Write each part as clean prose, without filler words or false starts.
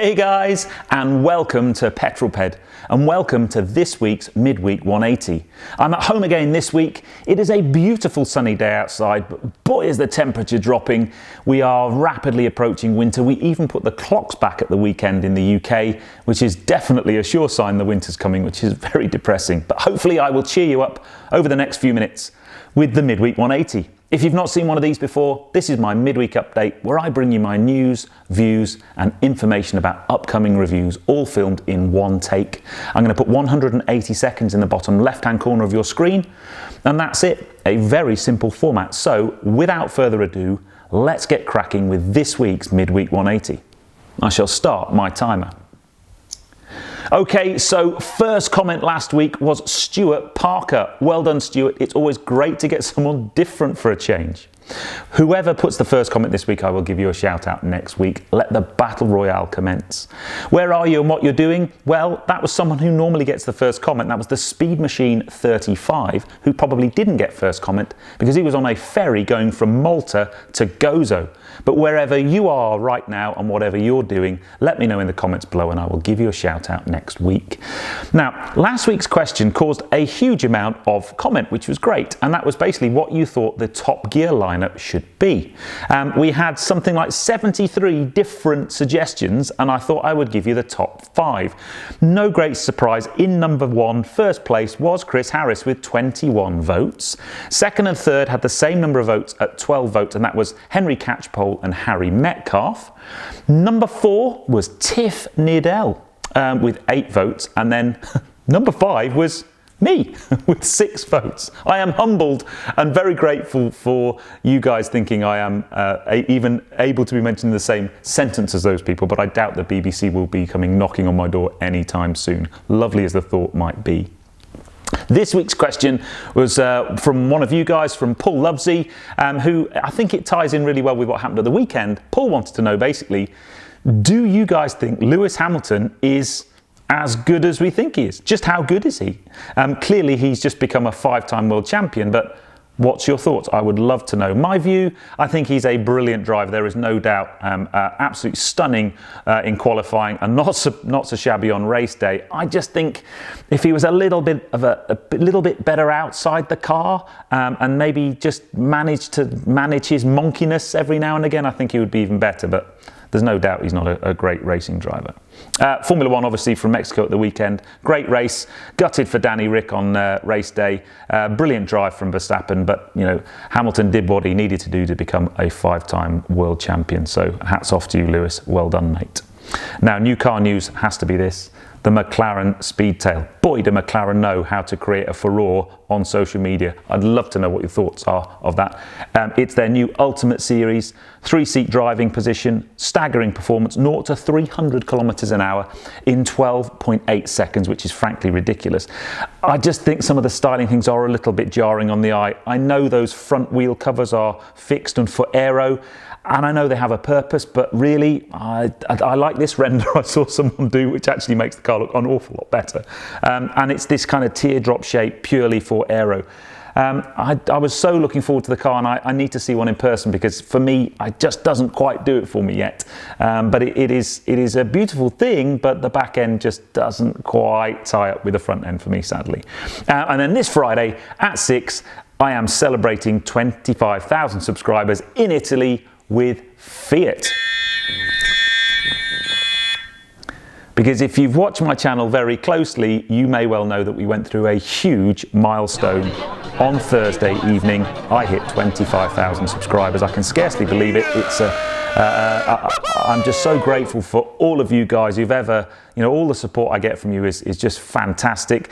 Hey guys, and welcome to Petrol and welcome to this week's Midweek 180. I'm at home again this week. It is a beautiful sunny day outside, but boy is the temperature dropping. We are rapidly approaching winter. We even put the clocks back at the weekend in the UK, which is definitely a sure sign the winter's coming, which is very depressing. But hopefully I will cheer you up over the next few minutes with the Midweek 180. If you've not seen one of these before, this is my midweek update where I bring you my news, views and information about upcoming reviews, all filmed in one take. I'm going to put 180 seconds in the bottom left-hand corner of your screen, and that's it. A very simple format. So without further ado, let's get cracking with this week's Midweek 180. I shall start my timer. Okay, so first comment last week was Stuart Parker. Well done, Stuart. It's always great to get someone different for a change. Whoever puts the first comment this week, I will give you a shout out next week. Let the battle royale commence. Where are you and what you're doing? Well, that was someone who normally gets the first comment. That was the Speed Machine 35, who probably didn't get first comment because he was on a ferry going from Malta to Gozo. But wherever you are right now and whatever you're doing, let me know in the comments below and I will give you a shout out next week. Now, last week's question caused a huge amount of comment, which was great. And that was basically what you thought the Top Gear lineup should be. We had something like 73 different suggestions and I thought I would give you the top 5. No great surprise. In number 1, first place was Chris Harris with 21 votes. Second and third had the same number of votes at 12 votes, and that was Henry Catchpole and Harry Metcalf. Number 4 was Tiff Needell with 8 votes, and then number 5 was me with 6 votes. I am humbled and very grateful for you guys thinking I am even able to be mentioned in the same sentence as those people, but I doubt the BBC will be coming knocking on my door anytime soon, lovely as the thought might be. This week's question was from one of you guys, from Paul Lovesey, who I think it ties in really well with what happened at the weekend. Paul wanted to know basically, do you guys think Lewis Hamilton is as good as we think he is? Just how good is he? Clearly he's just become a 5-time world champion, but what's your thoughts? I would love to know. My view, I think he's a brilliant driver. There is no doubt. Absolutely stunning in qualifying and not so shabby on race day. I just think if he was a little bit better outside the car and maybe just managed to manage his monkiness every now and again, I think he would be even better. But there's no doubt he's not a great racing driver. Formula One, obviously, from Mexico at the weekend. Great race. Gutted for Danni Ric on race day. Brilliant drive from Verstappen, but you know, Hamilton did what he needed to do to become a 5-time world champion. So hats off to you, Lewis. Well done, mate. Now, new car news has to be this. The McLaren Speedtail. Boy, do McLaren know how to create a furore on social media. I'd love to know what your thoughts are of that. It's their new Ultimate Series, 3-seat driving position, staggering performance, 0 to 300 kilometers an hour in 12.8 seconds, which is frankly ridiculous. I just think some of the styling things are a little bit jarring on the eye. I know those front wheel covers are fixed and for aero, and I know they have a purpose, but really, I like this render I saw someone do, which actually makes the car look an awful lot better. And it's this kind of teardrop shape purely for aero. I was so looking forward to the car, and I need to see one in person because for me, it just doesn't quite do it for me yet. But it is a beautiful thing, but the back end just doesn't quite tie up with the front end for me, sadly. And then this Friday at 6, I am celebrating 25,000 subscribers in Italy with Fiat. Because if you've watched my channel very closely, you may well know that we went through a huge milestone on Thursday evening. I hit 25,000 subscribers. I can scarcely believe it. I'm just so grateful for all of you guys who've ever, all the support I get from you is just fantastic.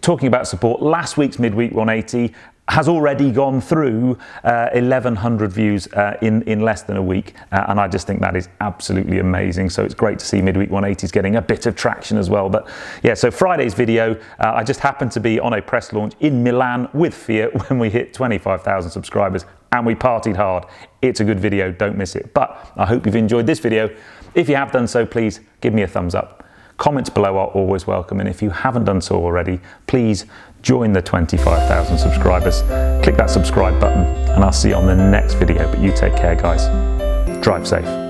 Talking about support, last week's Midweek 180 has already gone through 1,100 views in less than a week, and I just think that is absolutely amazing. So it's great to see Midweek 180s getting a bit of traction as well. But yeah, so Friday's video, I just happened to be on a press launch in Milan with Fiat when we hit 25,000 subscribers, and we partied hard. It's a good video, don't miss it. But I hope you've enjoyed this video. If you have done so, please give me a thumbs up. Comments below are always welcome, and if you haven't done so already, please join the 25,000 subscribers. Click that subscribe button, and I'll see you on the next video. But you take care, guys. Drive safe.